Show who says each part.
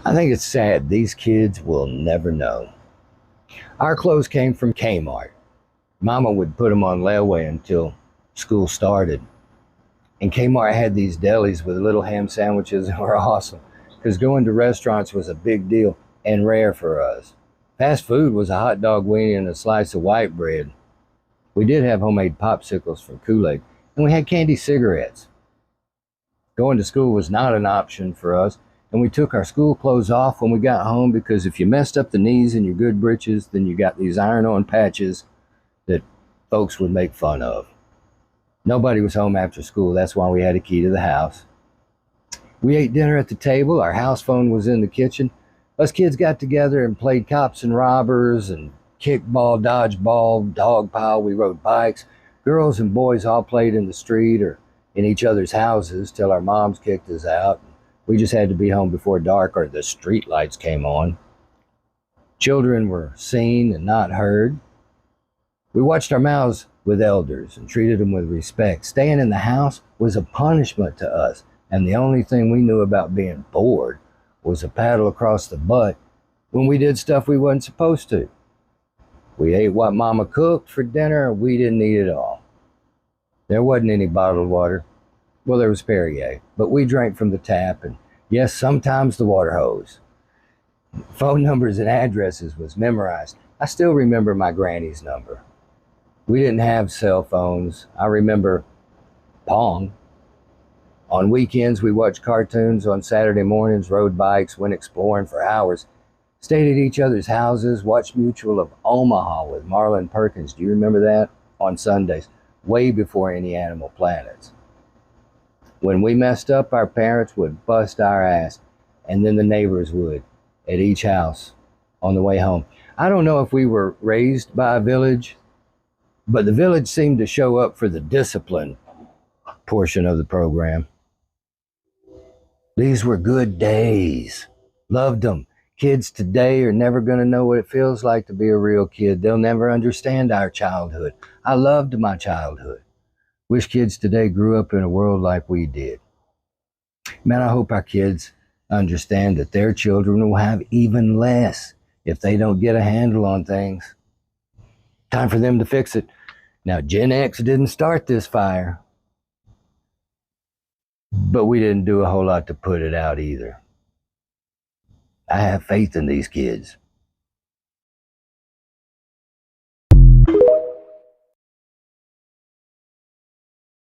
Speaker 1: I think it's sad these kids will never know. Our clothes came from Kmart. Mama would put them on layaway until school started. And Kmart had these delis with little ham sandwiches that were awesome because going to restaurants was a big deal and rare for us. Fast food was a hot dog weenie and a slice of white bread. We did have homemade popsicles from Kool-Aid, and we had candy cigarettes. Going to school was not an option for us, and we took our school clothes off when we got home because if you messed up the knees in your good britches, then you got these iron-on patches that folks would make fun of. Nobody was home after school. That's why we had a key to the house. We ate dinner at the table. Our house phone was in the kitchen. Us kids got together and played cops and robbers and kickball, dodgeball, dog pile. We rode bikes. Girls and boys all played in the street or in each other's houses till our moms kicked us out. We just had to be home before dark or the street lights came on. Children were seen and not heard. We watched our mouths with elders and treated them with respect. Staying in the house was a punishment to us, and the only thing we knew about being bored was a paddle across the butt when we did stuff we wasn't supposed to. We ate what Mama cooked for dinner, and we didn't eat it all. There wasn't any bottled water. Well, there was Perrier, but we drank from the tap, and yes, sometimes the water hose. Phone numbers and addresses was memorized. I still remember my granny's number. We didn't have cell phones. I remember Pong. On weekends, we watched cartoons. On Saturday mornings, rode bikes, went exploring for hours, stayed at each other's houses, watched Mutual of Omaha with Marlon Perkins. Do you remember that? On Sundays, way before any Animal Planets. When we messed up, our parents would bust our ass, and then the neighbors would at each house on the way home. I don't know if we were raised by a village, but the village seemed to show up for the discipline portion of the program. These were good days. Loved them. Kids today are never going to know what it feels like to be a real kid. They'll never understand our childhood. I loved my childhood. Wish kids today grew up in a world like we did. Man, I hope our kids understand that their children will have even less if they don't get a handle on things. Time for them to fix it. Now, Gen X didn't start this fire, but we didn't do a whole lot to put it out either. I have faith in these kids.